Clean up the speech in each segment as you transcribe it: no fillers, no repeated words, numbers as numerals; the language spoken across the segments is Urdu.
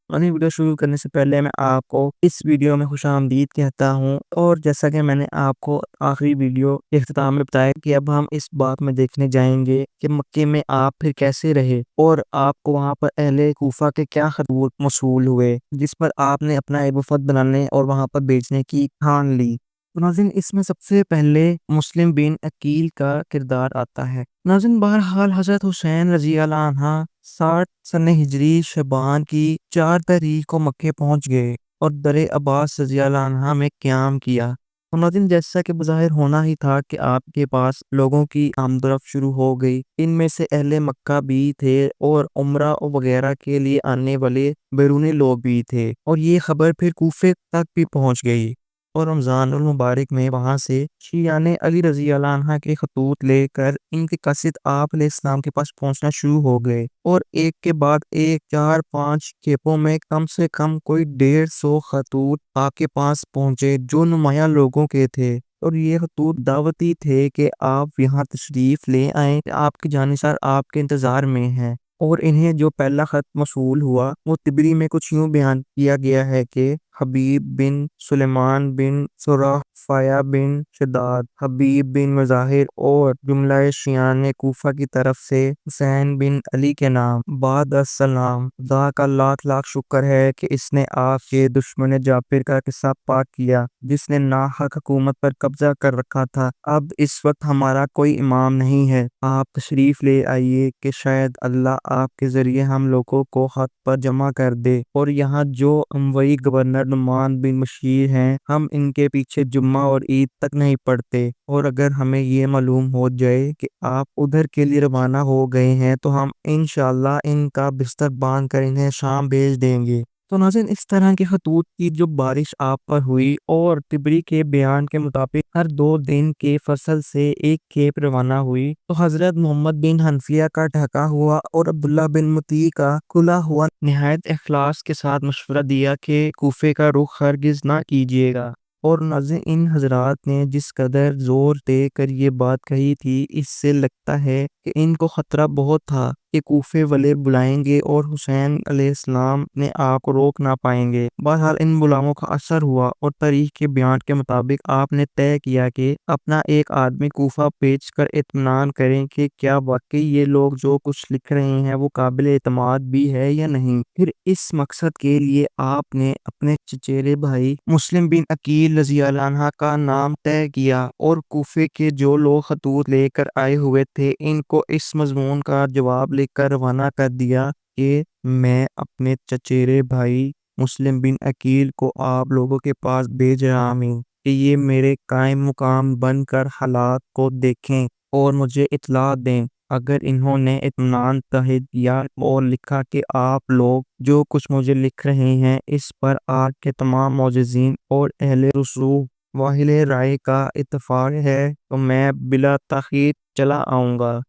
ویڈیو شروع کرنے سے پہلے میں آپ کو اس ویڈیو میں خوش آمدید کہتا ہوں، اور جیسا کہ میں نے آپ کو آخری ویڈیو کے اختتام میں بتایا کہ اب ہم اس بات میں دیکھنے جائیں گے کہ مکے میں آپ پھر کیسے رہے اور آپ کو وہاں پر اہل کوفہ کے کیا خطوط موصول ہوئے جس پر آپ نے اپنا ایک وفد بنانے اور وہاں پر بیچنے کی ٹھان لی۔ ناظرین، اس میں سب سے پہلے مسلم بن عقیل کا کردار آتا ہے۔ ناظرین، بہرحال حضرت حسین رضی اللہ عنہ 60 سن ہجری شعبان کی 4 تاریخ کو مکے پہنچ گئے اور در عباس رضی اللہ عنہ میں قیام کیا۔ ناظرین، جیسا کہ بظاہر ہونا ہی تھا کہ آپ کے پاس لوگوں کی آمد و رفت شروع ہو گئی، ان میں سے اہل مکہ بھی تھے اور عمرہ وغیرہ کے لیے آنے والے بیرونی لوگ بھی تھے، اور یہ خبر پھر کوفے تک بھی پہنچ گئی، اور رمضان المبارک میں وہاں سے شیعان علی رضی اللہ عنہ کے خطوط لے کر ان کے قاصد آپ علیہ السلام کے پاس پہنچنا شروع ہو گئے، اور ایک کے بعد ایک 4-5 کھیپوں میں کم سے کم کوئی 150 خطوط آپ کے پاس پہنچے جو نمایاں لوگوں کے تھے، اور یہ خطوط دعوتی تھے کہ آپ یہاں تشریف لے آئیں، آپ کی جانشار آپ کے انتظار میں ہیں۔ اور انہیں جو پہلا خط موصول ہوا وہ طبری میں کچھ یوں بیان کیا گیا ہے کہ حبیب بن سلیمان بن سرح فایا بن شداد حبیب بن مظاہر اور جملہ شیعان کوفہ کی طرف سے حسین بن علی کے نام بعد السلام، خدا کا لاکھ لاکھ شکر ہے کہ اس نے آپ کے دشمن جابر کا قصہ پاک کیا جس نے ناحق حکومت پر قبضہ کر رکھا تھا۔ اب اس وقت ہمارا کوئی امام نہیں ہے، آپ تشریف لے آئیے کہ شاید اللہ آپ کے ذریعے ہم لوگوں کو حق پر جمع کر دے، اور یہاں جو اموی گورنر نعمان بن بشیر ہیں ہم ان کے پیچھے جمعہ اور عید تک نہیں پڑھتے، اور اگر ہمیں یہ معلوم ہو جائے کہ آپ ادھر کے لیے روانہ ہو گئے ہیں تو ہم انشاءاللہ ان کا بستر باندھ کر انہیں شام بھیج دیں گے۔ تو ناظرین، اس طرح کے خطوط کی جو بارش آپ پر ہوئی، اور طبری کے بیان کے مطابق ہر 2 دن کے فصل سے ایک کھیپ روانہ ہوئی، تو حضرت محمد بن حنفیہ کا ڈھکا ہوا اور عبداللہ بن مطیع کا کھلا ہوا نہایت اخلاص کے ساتھ مشورہ دیا کہ کوفے کا رخ ہرگز نہ کیجیے گا۔ اور ناظرین، ان حضرات نے جس قدر زور دے کر یہ بات کہی تھی، اس سے لگتا ہے کہ ان کو خطرہ بہت تھا کہ کوفے والے بلائیں گے اور حسین علیہ السلام نے آپ کو روک نہ پائیں گے۔ بہرحال ان بلاؤں کا اثر ہوا، اور تاریخ کے بیان کے مطابق آپ نے طے کیا کہ اپنا ایک آدمی کوفہ بھیج کر اطمینان کریں کہ کیا واقعی یہ لوگ جو کچھ لکھ رہے ہیں وہ قابل اعتماد بھی ہے یا نہیں۔ پھر اس مقصد کے لیے آپ نے اپنے چچیرے بھائی مسلم بن عقیل رضی اللہ عنہ کا نام طے کیا، اور کوفے کے جو لوگ خطوط لے کر آئے ہوئے تھے ان کو اس مضمون کا جواب لکھ کر روانہ کر دیا کہ میں اپنے چچیرے بھائی مسلم بن عقیل کو آپ لوگوں کے پاس بھیج رہا ہوں کہ یہ میرے قائم مقام بن کر حالات کو دیکھیں اور مجھے اطلاع دیں۔ اگر انہوں نے اطمینان ظاہر کیا اور لکھا کہ آپ لوگ جو کچھ مجھے لکھ رہے ہیں اس پر آج کے تمام معجزین اور اہل رسوخ و اہل رائے کا اتفاق ہے تو میں بلا تاخیر چلا آؤں گا،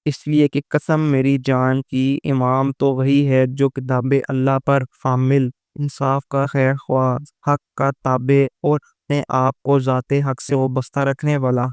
اس لیے کہ قسم میری جان کی، امام تو وہی ہے جو کتاب اللہ پر فامل، انصاف کا خیر خواہ، حق کا تابع اور اپنے آپ کو ذات حق سے وابستہ رکھنے والا۔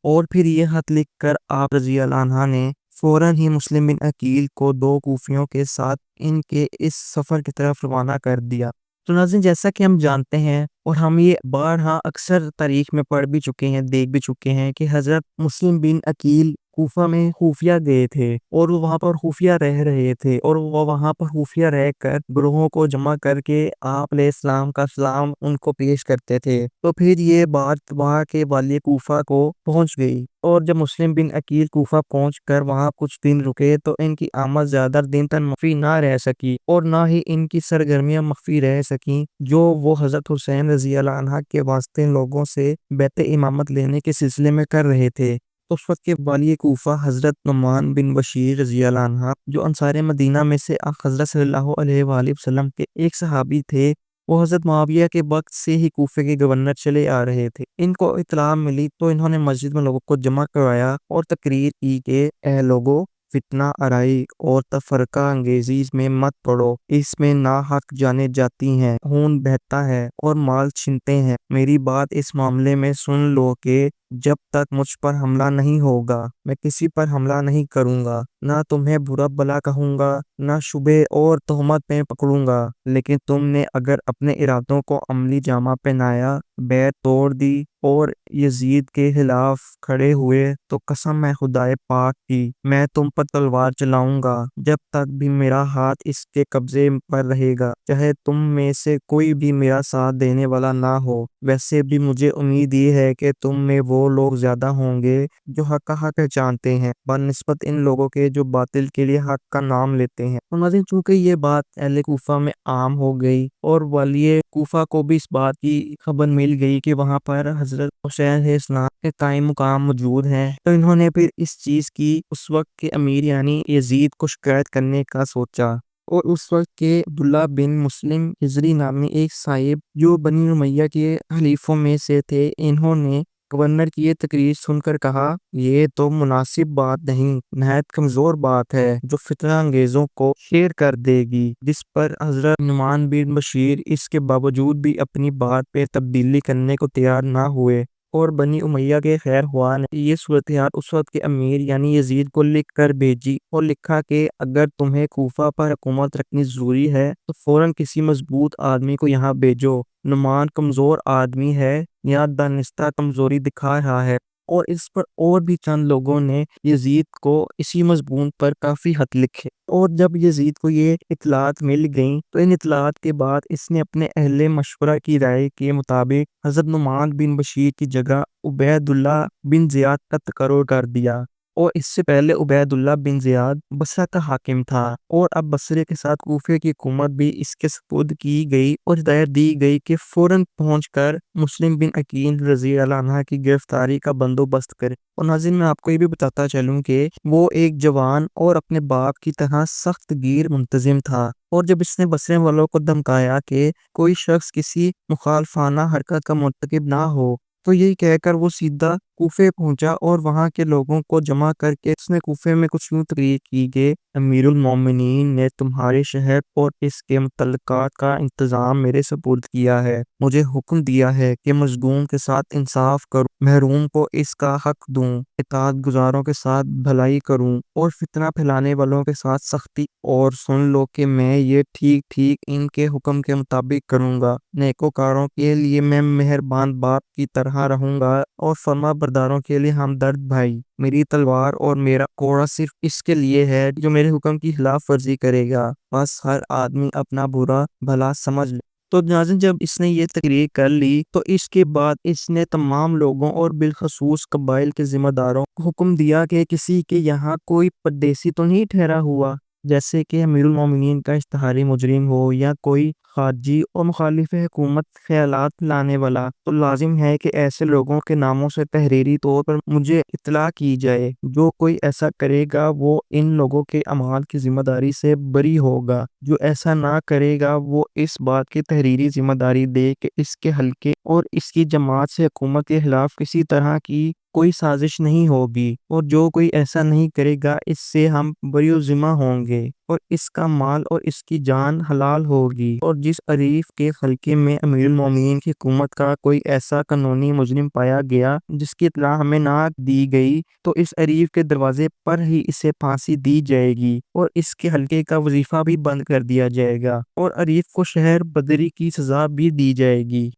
اور پھر یہ خط لکھ کر آپ رضی اللہ عنہ نے فوراً ہی مسلم بن عقیل کو 2 کوفیوں کے ساتھ ان کے اس سفر کی طرف روانہ کر دیا۔ تو ناظرین، جیسا کہ ہم جانتے ہیں اور ہم یہ بارہا اکثر تاریخ میں پڑھ بھی چکے ہیں، دیکھ بھی چکے ہیں کہ حضرت مسلم بن عقیل کوفہ میں خفیہ گئے تھے اور وہ وہاں پر خفیہ رہ رہے تھے، اور وہ وہاں پر خفیہ رہ کر گروہوں کو جمع کر کے آپ علیہ السلام کا سلام ان کو پیش کرتے تھے۔ تو پھر یہ بات وہاں کے والی کوفہ کو پہنچ گئی، اور جب مسلم بن عقیل کوفہ پہنچ کر وہاں کچھ دن رکے تو ان کی آمد زیادہ دن تک مخفی نہ رہ سکی، اور نہ ہی ان کی سرگرمیاں مخفی رہ سکیں جو وہ حضرت حسین رضی اللہ عنہ کے واسطے لوگوں سے بیعت امامت لینے کے سلسلے میں کر رہے تھے۔ تو اس وقت کے والی کوفہ حضرت نعمان بن بشیر رضی اللہ عنہ، جو انصار مدینہ میں سے حضرت صلی اللہ علیہ وآلہ وسلم کے ایک صحابی تھے، وہ حضرت معاویہ کے وقت سے ہی کوفے کے گورنر چلے آ رہے تھے۔ ان کو اطلاع ملی تو انہوں نے مسجد میں لوگوں کو جمع کروایا اور تقریر کی کہ اے لوگو، فتنہ آرائی اور تفرقہ انگیزی میں مت پڑو، اس میں ناحق جانیں جاتی ہیں، خون بہتا ہے اور مال چھنتے ہیں۔ میری بات اس معاملے میں سن لو کہ جب تک مجھ پر حملہ نہیں ہوگا میں کسی پر حملہ نہیں کروں گا، نہ تمہیں برا بھلا کہوں گا، نہ شبہ اور تہمت میں پکڑوں گا۔ لیکن تم نے اگر اپنے ارادوں کو عملی جامہ پہنایا، بیعت توڑ دی اور یزید کے خلاف کھڑے ہوئے تو قسم ہے خدائے پاک کی میں تم پر تلوار چلاؤں گا جب تک بھی میرا ہاتھ اس کے قبضے پر رہے گا، چاہے تم میں سے کوئی بھی میرا ساتھ دینے والا نہ ہو۔ ویسے بھی مجھے امید یہ ہے کہ تم میں وہ لوگ زیادہ ہوں گے جو حق کا حق پہچانتے ہیں بنسبت ان لوگوں کے جو باطل کے لیے حق کا نام لیتے ہیں۔ اور ناظرین، چونکہ یہ بات اہل کوفہ میں عام ہو گئی اور والی کوفہ کو بھی اس بات کی خبر مل گئی کہ وہاں پر حضرت حسین علیہ السلام کے قائم مقام موجود ہیں، تو انہوں نے پھر اس چیز کی اس وقت کے امیر یعنی یزید کو شکایت کرنے کا سوچا۔ اور اس وقت کے عبداللہ بن مسلم ہجری نامی ایک صاحب جو بنی امیہ کے حلیفوں میں سے تھے، انہوں نے گورنر کی یہ تقریر سن کر کہا، یہ تو مناسب بات نہیں، نہایت کمزور بات ہے جو فتنہ انگیزوں کو شیر کر دے گی۔ جس پر حضرت نعمان بن بشیر اس کے باوجود بھی اپنی بات پہ تبدیلی کرنے کو تیار نہ ہوئے اور بنی امیہ کے خیر خواہ نے یہ صورتحال اس وقت کے امیر یعنی یزید کو لکھ کر بھیجی اور لکھا کہ اگر تمہیں کوفہ پر حکومت رکھنی ضروری ہے تو فوراً کسی مضبوط آدمی کو یہاں بھیجو۔ نعمان کمزور آدمی ہے یا دانستہ کمزوری دکھا رہا ہے۔ اور اس پر اور بھی چند لوگوں نے یزید کو اسی مضمون پر کافی خط لکھے۔ اور جب یزید کو یہ اطلاعات مل گئیں تو ان اطلاعات کے بعد اس نے اپنے اہل مشورہ کی رائے کے مطابق حضرت نعمان بن بشیر کی جگہ عبید اللہ بن زیاد کا تقرر کر دیا۔ اور اس سے پہلے عبید اللہ بن زیاد بصرہ کا حاکم تھا اور اب بصرے کے ساتھ کوفے کی حکومت بھی اس کے سپرد کی گئی اور ہدایت دی گئی کہ فوراً پہنچ کر مسلم بن عقیل رضی اللہ عنہ کی گرفتاری کا بندوبست کرے۔ اور ناظرین، میں آپ کو یہ بھی بتاتا چلوں کہ وہ ایک جوان اور اپنے باپ کی طرح سخت گیر منتظم تھا، اور جب اس نے بصرے والوں کو دھمکایا کہ کوئی شخص کسی مخالفانہ حرکت کا مرتکب نہ ہو تو یہی کہہ کر وہ سیدھا کوفے پہنچا اور وہاں کے لوگوں کو جمع کر کے اس نے کوفے میں کچھ یوں تقریر کی کہ امیر المومنین نے تمہارے شہر اور اس کے متعلقات کا انتظام میرے سپرد کیا ہے۔ مجھے حکم دیا ہے کہ مظلوم کے ساتھ انصاف کروں، محروم کو اس کا حق دوں، اطاعت گزاروں کے ساتھ بھلائی کروں اور فتنہ پھیلانے والوں کے ساتھ سختی۔ اور سن لو کہ میں یہ ٹھیک ٹھیک ان کے حکم کے مطابق کروں گا۔ نیکوکاروں کے لیے میں مہربان باپ کی طرح رہوں گا اور فرما برداروں کے لیے ہمدرد بھائی۔ میری تلوار اور میرا کوڑا صرف اس کے لیے ہے جو میرے حکم کی خلاف ورزی کرے گا، بس ہر آدمی اپنا برا بھلا سمجھ لے۔ تو ناظرین، جب اس نے یہ تقریر کر لی تو اس کے بعد اس نے تمام لوگوں اور بالخصوص قبائل کے ذمہ داروں کو حکم دیا کہ کسی کے یہاں کوئی پردیسی تو نہیں ٹھہرا ہوا، جیسے کہ امیر المومنین کا اشتہاری مجرم ہو یا کوئی خارجی اور مخالف حکومت خیالات لانے والا، تو لازم ہے کہ ایسے لوگوں کے ناموں سے تحریری طور پر مجھے اطلاع کی جائے۔ جو کوئی ایسا کرے گا وہ ان لوگوں کے اعمال کی ذمہ داری سے بری ہوگا، جو ایسا نہ کرے گا وہ اس بات کی تحریری ذمہ داری دے کہ اس کے حلقے اور اس کی جماعت سے حکومت کے خلاف کسی طرح کی کوئی سازش نہیں ہوگی، اور جو کوئی ایسا نہیں کرے گا اس سے ہم بری و ذمہ ہوں گے اور اس کا مال اور اس کی جان حلال ہوگی۔ اور جس عریف کے حلقے میں امیر المومنین کی حکومت کا کوئی ایسا قانونی مجرم پایا گیا جس کی اطلاع ہمیں نہ دی گئی تو اس عریف کے دروازے پر ہی اسے پھانسی دی جائے گی اور اس کے حلقے کا وظیفہ بھی بند کر دیا جائے گا اور عریف کو شہر بدری کی سزا بھی دی جائے گی۔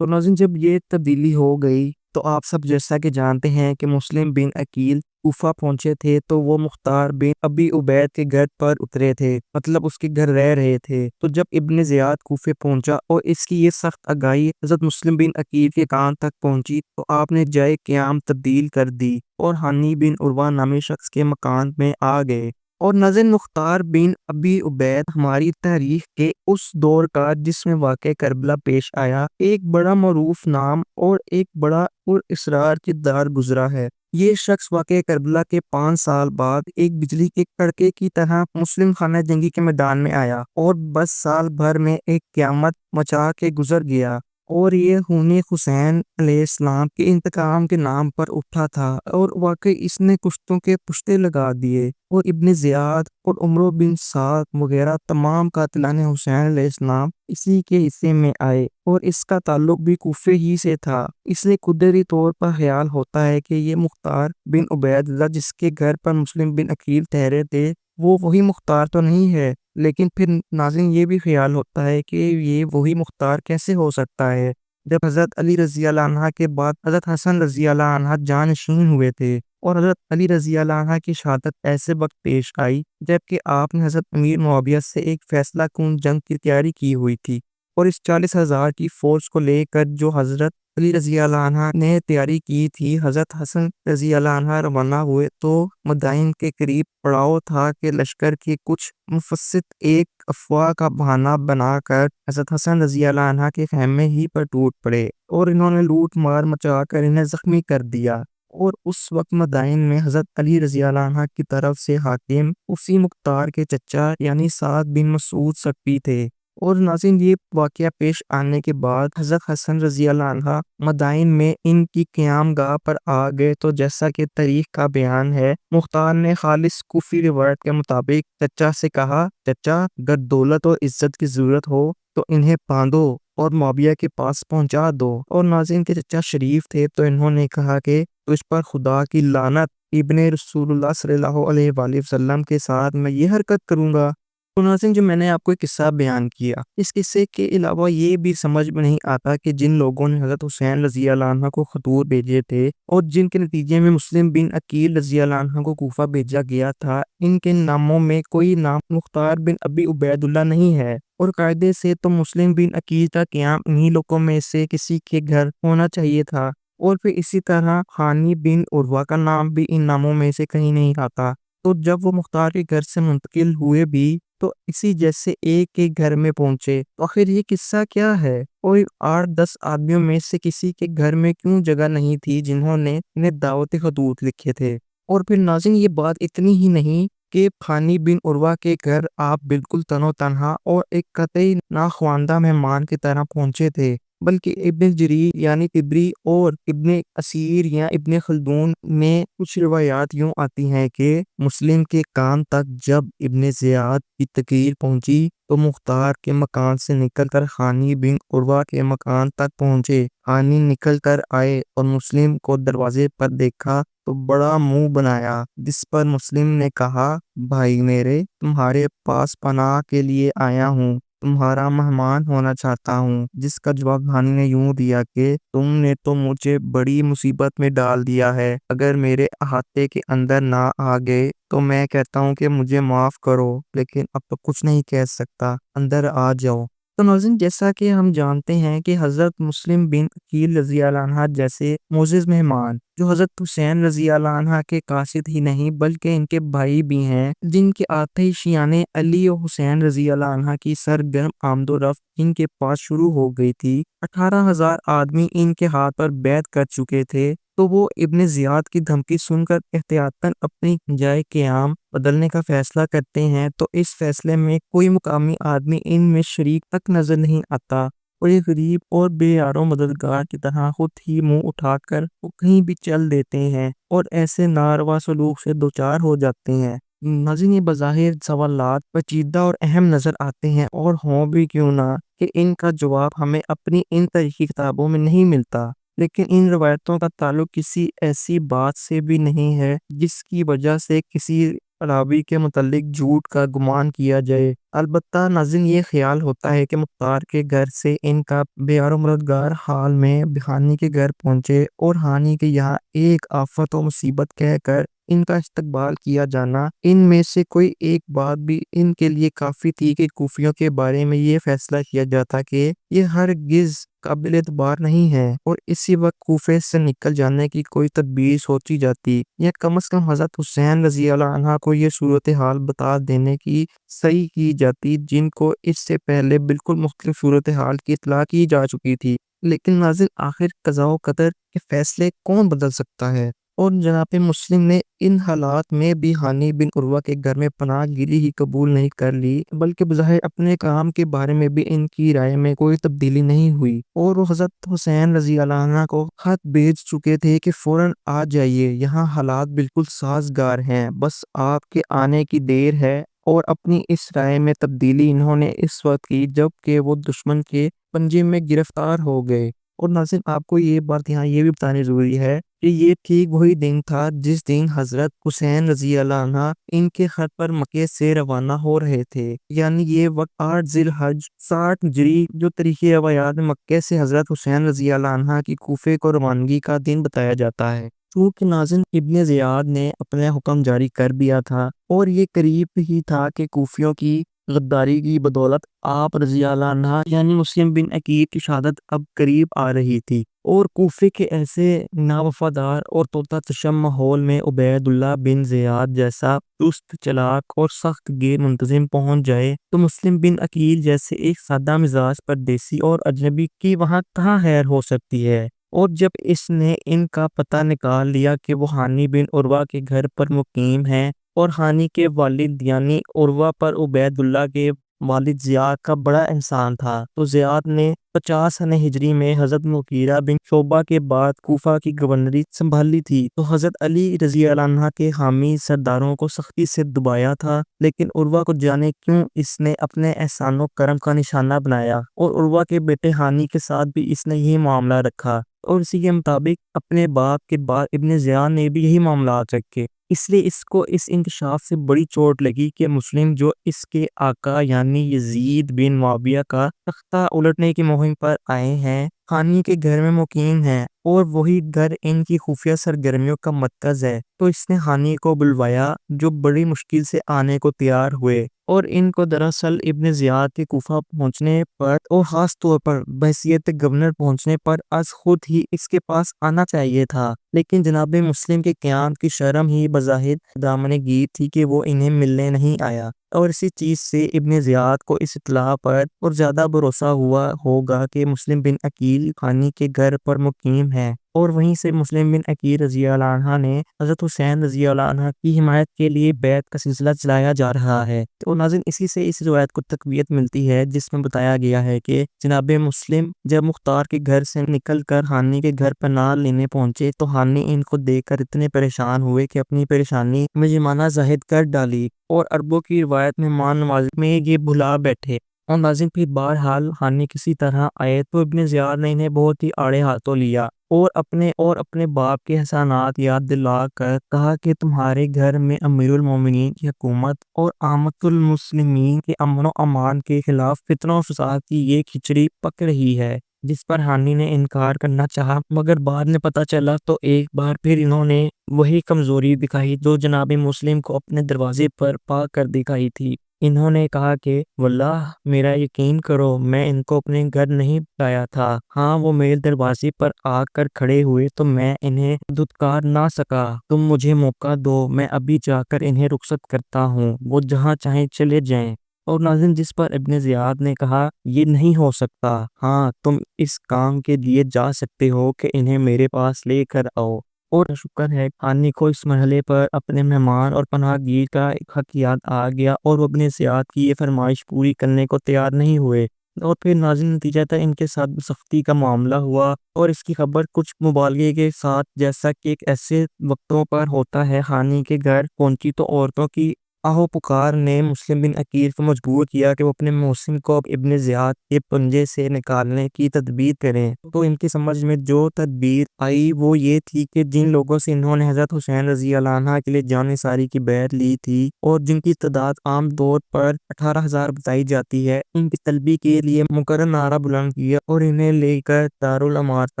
تو ناظرین، جب یہ تبدیلی ہو گئی تو آپ سب جیسا کہ جانتے ہیں کہ مسلم بن عقیل کوفہ پہنچے تھے تو وہ مختار بن ابی عبید کے گھر پر اترے تھے، مطلب اس کے گھر رہ رہے تھے۔ تو جب ابن زیاد کوفے پہنچا اور اس کی یہ سخت آگاہی حضرت مسلم بن عقیل کے کان تک پہنچی تو آپ نے جائے قیام تبدیل کر دی اور ہانی بن عروہ نامی شخص کے مکان میں آ گئے۔ اور ناظرین، مختار بن ابی عبید ہماری تاریخ کے اس دور کا جس میں واقع کربلا پیش آیا ایک بڑا معروف نام اور ایک بڑا پر اسرار کردار گزرا ہے۔ یہ شخص واقع کربلا کے 5 سال بعد ایک بجلی کے کڑکے کی طرح مسلم خانہ جنگی کے میدان میں آیا اور بس سال بھر میں ایک قیامت مچا کے گزر گیا اور یہ خون حسین علیہ السلام کے انتقام کے نام پر اٹھا تھا، اور واقعی اس نے کشتوں کے پشتے لگا دیے، اور ابن زیاد اور عمرو بن سعد وغیرہ تمام قاتلان حسین علیہ السلام اسی کے حصے میں آئے، اور اس کا تعلق بھی کوفے ہی سے تھا۔ اس لیے قدرتی طور پر خیال ہوتا ہے کہ یہ مختار بن عبید اللہ جس کے گھر پر مسلم بن عقیل ٹھہرے تھے وہ وہی مختار تو نہیں ہے، لیکن پھر ناظرین یہ بھی خیال ہوتا ہے کہ یہ وہی مختار کیسے ہو سکتا ہے جب حضرت علی رضی اللہ عنہ کے بعد حضرت حسن رضی اللہ عنہ جانشین ہوئے تھے، اور حضرت علی رضی اللہ عنہ کی شہادت ایسے وقت پیش آئی جبکہ آپ نے حضرت امیر معاویہ سے ایک فیصلہ کن جنگ کی تیاری کی ہوئی تھی، اور اس 40,000 کی فوج کو لے کر جو حضرت علی رضی اللہ عنہ نے تیاری کی تھی، حضرت حسن رضی اللہ عنہ روانہ ہوئے تو مدائن کے قریب پڑاؤ تھا کہ لشکر کے کچھ مفسد ایک افواہ کا بہانہ بنا کر حضرت حسن رضی اللہ عنہ کے خیمے ہی پر ٹوٹ پڑے، اور انہوں نے لوٹ مار مچا کر انہیں زخمی کر دیا، اور اس وقت مدائن میں حضرت علی رضی اللہ عنہ کی طرف سے حاکم اسی مختار کے چچا یعنی سعد بن مسعود ثقفی تھے۔ اور ناظرین یہ واقعہ پیش آنے کے بعد حضرت حسن رضی اللہ عنہ مدائن میں ان کی قیام گاہ پر آ گئے، تو جیسا کہ تاریخ کا بیان ہے مختار نے خالص کوفی روایت کے مطابق چچا سے کہا، چچا اگر دولت اور عزت کی ضرورت ہو تو انہیں باندھو اور معاویہ کے پاس پہنچا دو، اور ناظرین کے چچا شریف تھے تو انہوں نے کہا کہ تجھ پر خدا کی لعنت، ابن رسول اللہ صلی اللہ علیہ وآلہ وسلم کے ساتھ میں یہ حرکت کروں گا۔ تو ناظرین جو میں نے آپ کو ایک قصہ بیان کیا، اس قصے کے علاوہ یہ بھی سمجھ میں نہیں آتا کہ جن لوگوں نے حضرت حسین رضی اللہ عنہ کو خطوط بھیجے تھے اور جن کے نتیجے میں مسلم بن عقیل رضی اللہ عنہ کو کوفہ بھیجا گیا تھا، ان کے ناموں میں کوئی نام مختار بن ابی عبید اللہ نہیں ہے، اور قاعدے سے تو مسلم بن عقیل کا قیام انہی لوگوں میں سے کسی کے گھر ہونا چاہیے تھا، اور پھر اسی طرح خانی بن عروہ کا نام بھی ان ناموں میں سے کہیں نہیں آتا۔ تو جب وہ مختار کے گھر سے منتقل ہوئے بھی تو اسی جیسے ایک کے گھر میں پہنچے، تو آخر یہ قصہ کیا ہے؟ اور 8-10 آدمیوں میں سے کسی کے گھر میں کیوں جگہ نہیں تھی جنہوں نے انہیں دعوتی خطوط لکھے تھے؟ اور پھر ناظرین یہ بات اتنی ہی نہیں کہ خانی بن عروہ کے گھر آپ بالکل تنو تنہا اور ایک قطعی ناخواندہ مہمان کی طرح پہنچے تھے، بلکہ ابن جریر یعنی طبری اور ابن اسیر یا ابن خلدون میں کچھ روایات یوں آتی ہیں کہ مسلم کے کان تک جب ابن زیاد کی تقریر پہنچی تو مختار کے مکان سے نکل کر خانی بن عروہ کے مکان تک پہنچے، خانی نکل کر آئے اور مسلم کو دروازے پر دیکھا تو بڑا منہ بنایا، جس پر مسلم نے کہا، بھائی میرے، تمہارے پاس پناہ کے لیے آیا ہوں، تمہارا مہمان ہونا چاہتا ہوں، جس کا جواب خانی نے یوں دیا کہ تم نے تو مجھے بڑی مصیبت میں ڈال دیا ہے، اگر میرے احاطے کے اندر نہ آ گئے تو میں کہتا ہوں کہ مجھے معاف کرو، لیکن اب تو کچھ نہیں کہہ سکتا، اندر آ جاؤ۔ تو ناظرین جیسا کہ ہم جانتے ہیں کہ حضرت مسلم بن عقیل رضی اللہ عنہ جیسے معزز مہمان جو حضرت حسین رضی اللہ عنہ کے قاصد ہی نہیں بلکہ ان کے بھائی بھی ہیں، جن کے آتے شیعان علی و حسین رضی اللہ عنہ کی سرگرم آمد و رفت ان کے پاس شروع ہو گئی تھی، 18,000 آدمی ان کے ہاتھ پر بیعت کر چکے تھے، تو وہ ابن زیاد کی دھمکی سن کر احتیاطاً اپنی جائے قیام بدلنے کا فیصلہ کرتے ہیں، تو اس فیصلے میں کوئی مقامی آدمی ان میں شریک تک نظر نہیں آتا، اور یہ غریب اور بے یار و مددگار کی طرح خود ہی منہ اٹھا کر وہ کہیں بھی چل دیتے ہیں اور ایسے ناروا سلوک سے دوچار ہو جاتے ہیں۔ ناظرین یہ بظاہر سوالات پیچیدہ اور اہم نظر آتے ہیں، اور ہوں بھی کیوں نہ کہ ان کا جواب ہمیں اپنی ان تاریخی کتابوں میں نہیں ملتا، لیکن ان روایتوں کا تعلق کسی ایسی بات سے بھی نہیں ہے جس کی وجہ سے کسی راوی کے متعلق جھوٹ کا گمان کیا جائے۔ البتہ ناظرین یہ خیال ہوتا ہے کہ مختار کے گھر سے ان کا بے یار و مددگار حال میں خانی کے گھر پہنچے اور خانی کے یہاں ایک آفت و مصیبت کہہ کر ان کا استقبال کیا جانا، ان میں سے کوئی ایک بات بھی ان کے لیے کافی تھی کہ کوفیوں کے بارے میں یہ فیصلہ کیا جاتا کہ یہ ہرگز قابل اعتبار نہیں ہے، اور اسی وقت کوفے سے نکل جانے کی کوئی تدبیر سوچی جاتی، یا کم از کم حضرت حسین رضی اللہ عنہ کو یہ صورتحال بتا دینے کی صحیح کی جاتی، جن کو اس سے پہلے بالکل مختلف صورتحال کی اطلاع کی جا چکی تھی۔ لیکن ناظرین آخر قضاء و قدر کے فیصلے کون بدل سکتا ہے؟ اور جناب مسلم نے ان حالات میں بھی ہانی بن عروہ کے گھر میں پناہ گیری ہی قبول نہیں کر لی، بلکہ بظاہر اپنے کام کے بارے میں بھی ان کی رائے میں کوئی تبدیلی نہیں ہوئی، اور وہ حضرت حسین رضی اللہ عنہ کو خط بھیج چکے تھے کہ فوراً آ جائیے، یہاں حالات بالکل سازگار ہیں، بس آپ کے آنے کی دیر ہے۔ اور اپنی اس رائے میں تبدیلی انہوں نے اس وقت کی جب کہ وہ دشمن کے پنجے میں گرفتار ہو گئے۔ اور ناظرین، آپ کو یہ بات یہاں یہ بھی بتانی ضروری ہے کہ یہ ٹھیک وہی دن تھا جس دن حضرت حسین رضی اللہ عنہ ان کے خط پر مکے سے روانہ ہو رہے تھے، یعنی یہ وقت 8 ذی الحج 60 ہجری جو تاریخی روایات میں مکے سے حضرت حسین رضی اللہ عنہ کی کوفے کو روانگی کا دن بتایا جاتا ہے۔ چونکہ ناظرین ابن زیاد نے اپنا حکم جاری کر دیا تھا اور یہ قریب ہی تھا کہ کوفیوں کی غداری کی بدولت آپ رضی اللہ عنہ یعنی مسلم بن عقیل کی شہادت اب قریب آ رہی تھی، اور کوفے کے ایسے ناوفادار اور طوطا چشم ماحول میں عبید اللہ بن زیاد جیسا چست چلاک اور سخت غیر منتظم پہنچ جائے تو مسلم بن عقیل جیسے ایک سادہ مزاج پردیسی اور اجنبی کی وہاں کہاں خیر ہو سکتی ہے۔ اور جب اس نے ان کا پتہ نکال لیا کہ وہ ہانی بن عروہ کے گھر پر مقیم ہیں اور ہانی کے والد یعنی عروہ پر عبید اللہ کے والد زیاد کا بڑا احسان تھا، تو زیاد نے 50 سنہ ہجری میں حضرت مغیرہ بن شعبہ کے بعد کوفہ کی گورنری سنبھالی تھی، تو حضرت علی رضی اللہ عنہ کے حامی سرداروں کو سختی سے دبایا تھا، لیکن عروہ کو جانے کیوں اس نے اپنے احسان و کرم کا نشانہ بنایا، اور عروہ کے بیٹے ہانی کے ساتھ بھی اس نے یہی معاملہ رکھا، اور اسی کے مطابق اپنے باپ کے بعد ابن زیاد نے بھی یہی معاملات رکھے۔ اس لیے اس کو اس انکشاف سے بڑی چوٹ لگی کہ مسلم جو اس کے آقا یعنی یزید بن معاویہ کا تختہ الٹنے کی مہم پر آئے ہیں، ہانی کے گھر میں مقیم ہیں، اور وہی گھر ان کی خفیہ سرگرمیوں کا مرکز ہے، تو اس نے ہانی کو بلوایا جو بڑی مشکل سے آنے کو تیار ہوئے، اور ان کو دراصل ابن زیاد کے کوفہ پہنچنے پر اور خاص طور پر بحیثیت گورنر پہنچنے پر از خود ہی اس کے پاس آنا چاہیے تھا، لیکن جناب مسلم کے قیام کی شرم ہی بظاہر دامن گیر تھی کہ وہ انہیں ملنے نہیں آیا، اور اسی چیز سے ابن زیاد کو اس اطلاع پر اور زیادہ بھروسہ ہوا ہوگا کہ مسلم بن عقیل ہانی کے گھر پر مقیم ہے، اور وہیں سے مسلم بن عقیل رضی اللہ عنہ نے حضرت حسین رضی اللہ عنہ کی حمایت کے لیے بیعت کا سلسلہ چلایا جا رہا ہے۔ تو ناظرین، اسی سے اس روایت کو تقویت ملتی ہے جس میں بتایا گیا ہے کہ جناب مسلم جب مختار کے گھر سے نکل کر ہانی کے گھر پناہ لینے پہنچے تو ہانی ان کو دیکھ کر اتنے پریشان ہوئے کہ اپنی پریشانی مجرمانہ ظاہر کر ڈالی، اور عربوں کی روایت میں مان نوازی میں یہ بھلا بیٹھے، اور ناظرین پھر بہرحال ہانی کسی طرح آئے تو ابن زیاد نے انہیں بہت ہی آڑے ہاتھوں لیا، اور اپنے باپ کے احسانات یاد دلا کر کہا کہ تمہارے گھر میں امیر المومنین کی حکومت اور عامت المسلمین کے امن و امان کے خلاف فتنہ و فساد کی یہ کھچڑی پک رہی ہے، جس پر ہانی نے انکار کرنا چاہا، مگر بعد میں پتہ چلا تو ایک بار پھر انہوں نے وہی کمزوری دکھائی جو جناب مسلم کو اپنے دروازے پر پا کر دکھائی تھی۔ انہوں نے کہا کہ واللہ میرا یقین کرو میں ان کو اپنے گھر نہیں بلایا تھا، ہاں وہ میرے دروازے پر آ کر کھڑے ہوئے تو میں انہیں دھتکار نہ سکا، تم مجھے موقع دو، میں ابھی جا کر انہیں رخصت کرتا ہوں، وہ جہاں چاہیں چلے جائیں۔ اور ناظرین جس پر ابن زیاد نے کہا یہ نہیں ہو سکتا، ہاں تم اس کام کے لیے جا سکتے ہو کہ انہیں میرے پاس لے کر آؤ، اور شکر ہے ہانی کو اس مرحلے پر اپنے مہمان اور پناہ گیر کا ایک حق یاد آ گیا، اور وہ ابن زیاد کی یہ فرمائش پوری کرنے کو تیار نہیں ہوئے، اور پھر ناظرین نتیجہ تھا ان کے ساتھ سختی کا معاملہ ہوا، اور اس کی خبر کچھ مبالغے کے ساتھ جیسا کہ ایک ایسے وقتوں پر ہوتا ہے ہانی کے گھر پہنچی تو عورتوں کی آہو پکار نے مسلم بن عقیل کو مجبور کیا کہ وہ اپنے محسن کو ابن زیاد کے پنجے سے نکالنے کی تدبیر کریں، تو ان کی سمجھ میں جو تدبیر آئی وہ یہ تھی کہ جن لوگوں سے انہوں نے حضرت حسین رضی اللہ عنہ کے لیے جان نثاری کی بیعت لی تھی اور جن کی تعداد عام طور پر 18,000 بتائی جاتی ہے، ان کی طلبی کے لیے مقرر نعرہ بلند کیا اور انہیں لے کر دارالامارت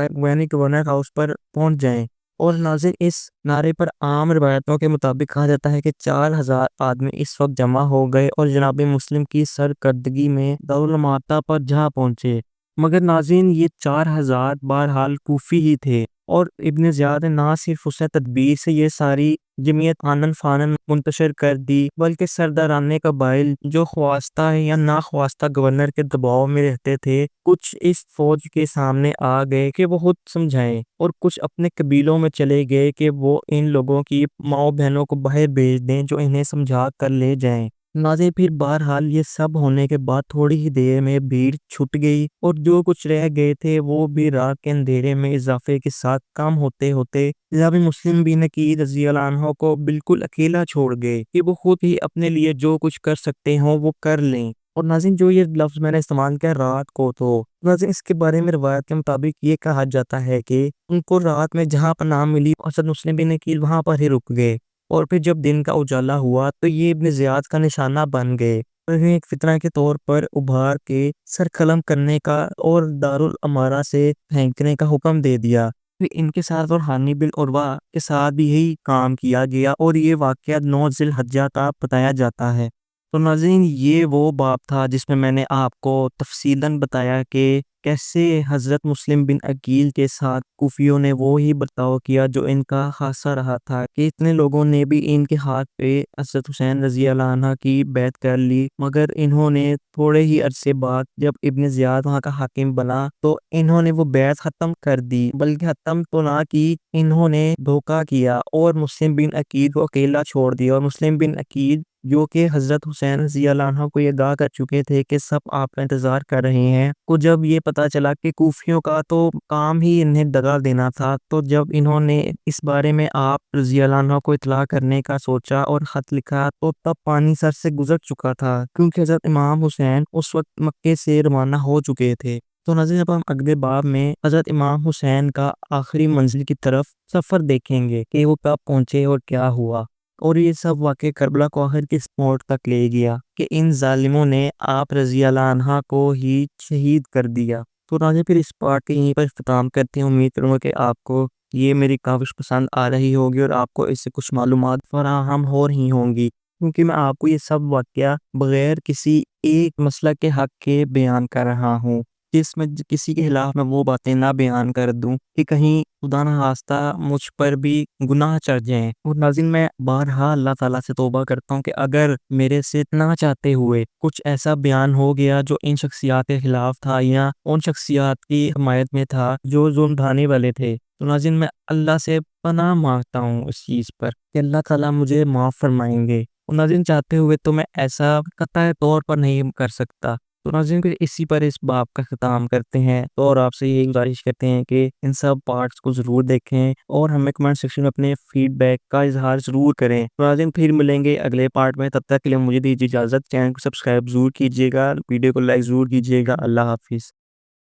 یعنی گورنر ہاؤس پر پہنچ جائیں، اور ناظرین اس نعرے پر عام روایتوں کے مطابق کہا جاتا ہے کہ 4,000 آدمی اس وقت جمع ہو گئے اور جناب مسلم کی سرکردگی میں دارالامارت پر جا پہنچے، مگر ناظرین یہ 4,000 بہرحال کوفی ہی تھے، اور ابن زیاد نے نہ صرف اس تدبیر سے یہ ساری جمعیت آنن فانن منتشر کر دی، بلکہ سرداران قبائل جو خواستہ یا ناخواستہ گورنر کے دباؤ میں رہتے تھے، کچھ اس فوج کے سامنے آ گئے کہ وہ خود سمجھائیں، اور کچھ اپنے قبیلوں میں چلے گئے کہ وہ ان لوگوں کی ماؤں بہنوں کو باہر بھیج دیں جو انہیں سمجھا کر لے جائیں۔ ناظرین، پھر بہرحال یہ سب ہونے کے بعد تھوڑی ہی دیر میں بھیڑ چھٹ گئی، اور جو کچھ رہ گئے تھے وہ بھی رات کے اندھیرے میں اضافے کے ساتھ کم ہوتے ہوتے جناب مسلم بن عقیل رضی اللہ عنہ کو بالکل اکیلا چھوڑ گئے کہ وہ خود ہی اپنے لیے جو کچھ کر سکتے ہوں وہ کر لیں۔ اور ناظرین، جو یہ لفظ میں نے استعمال کیا رات کو، تو ناظرین اس کے بارے میں روایت کے مطابق یہ کہا جاتا ہے کہ ان کو رات میں جہاں پناہ ملی حضرت مسلم بن عقیل وہاں پر ہی رک گئے، اور پھر جب دن کا اجالا ہوا تو یہ ابن زیاد کا نشانہ بن گئے، انہیں ایک فتنہ کے طور پر ابھار کے سر قلم کرنے کا اور دارالامارہ سے پھینکنے کا حکم دے دیا۔ پھر ان کے ساتھ اور حانی بن عروہ کے ساتھ بھی یہی کام کیا گیا، اور یہ واقعہ 9 ذی الحجہ کا بتایا جاتا ہے۔ تو ناظرین، یہ وہ باب تھا جس میں نے آپ کو تفصیلاً بتایا کہ کیسے حضرت مسلم بن عقیل کے ساتھ کوفیوں نے وہی برتاؤ کیا جو ان کا خاصہ رہا تھا، کہ اتنے لوگوں نے بھی ان کے ہاتھ پہ حضرت حسین رضی اللہ عنہ کی بیعت کر لی، مگر انہوں نے تھوڑے ہی عرصے بعد جب ابن زیاد وہاں کا حاکم بنا تو انہوں نے وہ بیعت ختم کر دی، بلکہ ختم تو نہ کی، انہوں نے دھوکہ کیا اور مسلم بن عقیل کو اکیلا چھوڑ دیا۔ اور مسلم بن عقیل جو کہ حضرت حسین رضی اللہ عنہ کو یہ آگاہ کر چکے تھے کہ سب آپ کا انتظار کر رہے ہیں، کو جب یہ پتا چلا کہ کوفیوں کا تو کام ہی انہیں دگا دینا تھا، تو جب انہوں نے اس بارے میں آپ رضی اللہ عنہ کو اطلاع کرنے کا سوچا اور خط لکھا، تو تب پانی سر سے گزر چکا تھا، کیونکہ حضرت امام حسین اس وقت مکے سے روانہ ہو چکے تھے۔ تو ناظرین، اب ہم اگلے باب میں حضرت امام حسین کا آخری منزل کی طرف سفر دیکھیں گے کہ وہ کب پہنچے اور کیا ہوا، اور یہ سب واقع کربلا کو آخر کس موڑ تک لے گیا کہ ان ظالموں نے آپ رضی اللہ عنہ کو ہی شہید کر دیا۔ تو ناظرین، پھر اس پارٹ کے یہیں پر اختتام کرتے ہیں۔ امید کروں گا کہ آپ کو یہ میری کاوش پسند آ رہی ہوگی اور آپ کو اس سے کچھ معلومات فراہم ہو رہی ہوں گی، کیونکہ میں آپ کو یہ سب واقعہ بغیر کسی ایک مسلک کے حق کے بیان کر رہا ہوں، جس میں کسی کے خلاف میں وہ باتیں نہ بیان کر دوں کہ کہیں خدا نخواستہ مجھ پر بھی گناہ چڑھ جائیں۔ اور ناظرین، میں بارہا اللہ تعالیٰ سے توبہ کرتا ہوں کہ اگر میرے سے نہ چاہتے ہوئے کچھ ایسا بیان ہو گیا جو ان شخصیات کے خلاف تھا یا ان شخصیات کی حمایت میں تھا جو ظلم ڈھانے والے تھے، تو ناظرین میں اللہ سے پناہ مانگتا ہوں اس چیز پر کہ اللہ تعالیٰ مجھے معاف فرمائیں گے۔ اور ناظرین، چاہتے ہوئے تو میں ایسا قطعی طور پر نہیں کر سکتا۔ تو ناظرین، پھر اسی پر اس باب کا ختم کرتے ہیں، تو اور آپ سے یہ گزارش کرتے ہیں کہ ان سب پارٹس کو ضرور دیکھیں اور ہمیں کمنٹ سیکشن میں اپنے فیڈ بیک کا اظہار ضرور کریں۔ تو ناظرین، پھر ملیں گے اگلے پارٹ میں، تب تک کے لیے مجھے دیجیے اجازت۔ چینل کو سبسکرائب ضرور کیجیے گا، ویڈیو کو لائک ضرور کیجیے گا۔ اللہ حافظ۔